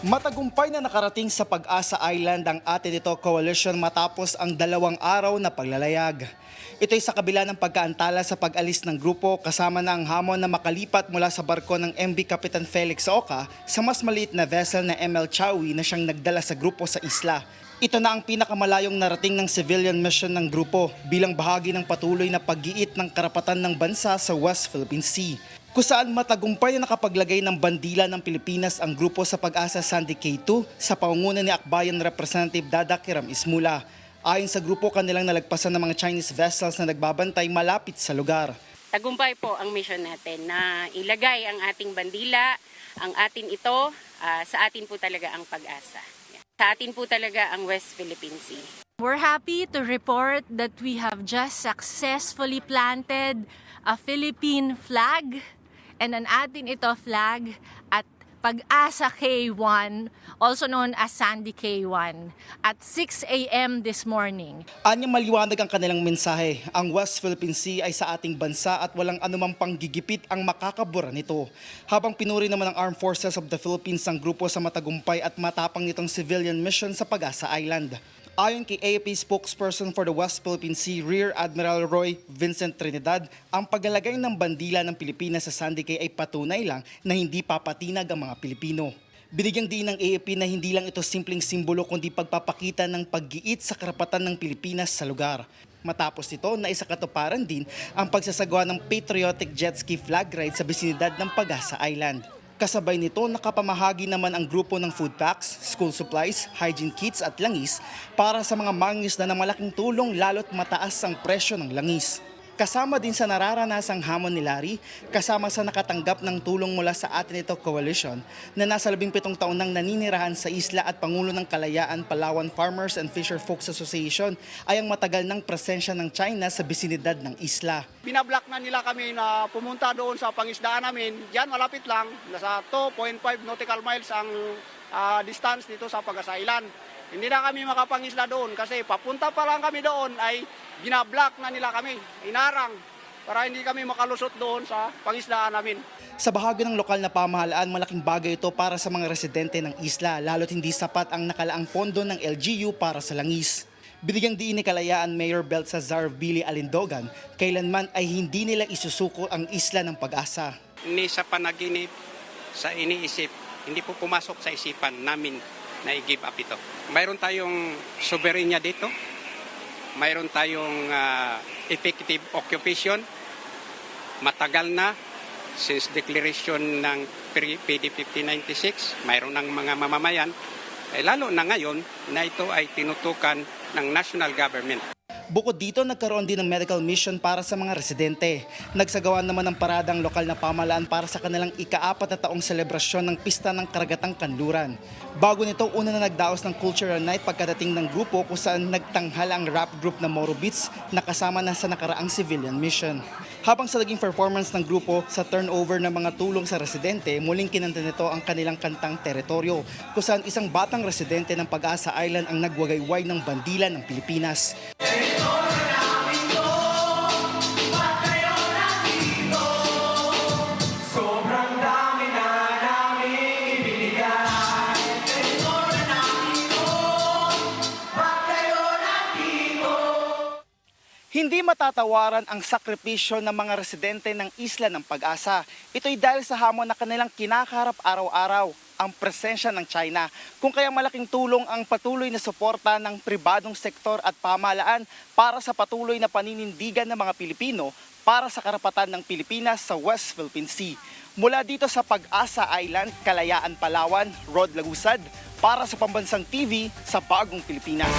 Matagumpay na nakarating sa Pag-asa Island ang Atin Ito Coalition matapos ang 2 araw na paglalayag. Ito'y sa kabila ng pagkaantala sa pag-alis ng grupo kasama na ang hamon na makalipat mula sa barko ng MV Kapitan Felix Oca sa mas maliit na vessel na ML Chawi na siyang nagdala sa grupo sa isla. Ito na ang pinakamalayong narating ng civilian mission ng grupo bilang bahagi ng patuloy na pag-iit ng karapatan ng bansa sa West Philippine Sea, kung saan matagumpay na nakapaglagay ng bandila ng Pilipinas ang grupo sa Pag-asa Sandy K2 sa pangunguna ni Akbayan Representative Dada Kiram Ismula. Ayon sa grupo, kanilang nalagpasan ng mga Chinese vessels na nagbabantay malapit sa lugar. Tagumpay po ang mission natin na ilagay ang ating bandila, ang atin ito, sa atin po talaga ang pag-asa. Sa atin po talaga ang West Philippine Sea. We're happy to report that we have just successfully planted a Philippine flag and an Atin Ito flag at Pag-asa K1, also known as Sandy K1, at 6 a.m. this morning. Anyang maliwanag ang kanilang mensahe, ang West Philippine Sea ay sa ating bansa at walang anumang panggigipit ang makakabura nito. Habang pinuri naman ng Armed Forces of the Philippines ang grupo sa matagumpay at matapang nitong civilian mission sa Pag-asa Island. Ayon kay AFP spokesperson for the West Philippine Sea, Rear Admiral Roy Vincent Trinidad, ang paglalagay ng bandila ng Pilipinas sa Sandy Cay ay patunay lang na hindi papatinag ang mga Pilipino. Binigyang diin ng AFP na hindi lang ito simpleng simbolo kundi pagpapakita ng pag-iit sa karapatan ng Pilipinas sa lugar. Matapos ito, naisakatuparan din ang pagsasagawa ng patriotic jet ski flag ride sa bisinidad ng Pag-asa Island. Kasabay nito, nakapamahagi naman ang grupo ng food packs, school supplies, hygiene kits at langis para sa mga mangingisda na malaking tulong lalo't mataas ang presyo ng langis. Kasama din sa nararanasang hamon ni Larry, kasama sa nakatanggap ng tulong mula sa Atin Ito Coalition na nasa 17 taon nang naninirahan sa isla at Pangulo ng Kalayaan Palawan Farmers and Fisher Folks Association ay ang matagal ng presensya ng China sa bisinidad ng isla. Binablock na nila kami na pumunta doon sa pangisdaan namin. Diyan malapit lang, nasa 2.5 nautical miles ang distance dito sa Pag-asa Island. Hindi na kami makapangisla doon kasi papunta pa lang kami doon ay ginablock na nila kami, inarang para hindi kami makalusot doon sa pangisdaan namin. Sa bahagi ng lokal na pamahalaan, malaking bagay ito para sa mga residente ng isla lalo't hindi sapat ang nakalaang pondo ng LGU para sa langis. Binigyang diin ni Kalayaan Mayor Beltzazar Billy Alindogan, kailanman ay hindi nila isusuko ang isla ng Pag-asa. Ni sa panaginip, sa iniisip, hindi po pumasok sa isipan namin na i-give up ito. Mayroon tayong soberenya dito, mayroon tayong effective occupation, matagal na, since declaration ng PD 5096, mayroon ng mga mamamayan, lalo na ngayon na ito ay tinutukan ng national government. Bukod dito, nagkaroon din ng medical mission para sa mga residente. Nagsagawa naman ng paradang lokal na pamahalaan para sa kanilang ika-4 na taong selebrasyon ng Pista ng Karagatang Kanluran. Bago nito, una na nagdaos ng cultural night pagkadating ng grupo kung saan nagtanghal ang rap group na Moro Beats na kasama na sa nakaraang civilian mission. Habang sa naging performance ng grupo sa turnover ng mga tulong sa residente, muling kinanta nito ang kanilang kantang Teritoryo, kung saan isang batang residente ng Pag-asa Island ang nagwagayway ng bandila ng Pilipinas. Hindi matatawaran ang sakripisyo ng mga residente ng Isla ng Pag-asa. Ito'y dahil sa hamon na kanilang kinakaharap araw-araw, ang presensya ng China. Kung kaya malaking tulong ang patuloy na suporta ng pribadong sektor at pamahalaan para sa patuloy na paninindigan ng mga Pilipino para sa karapatan ng Pilipinas sa West Philippine Sea. Mula dito sa Pag-asa Island, Kalayaan, Palawan, Rod Lagusad, para sa Pambansang TV sa Bagong Pilipinas.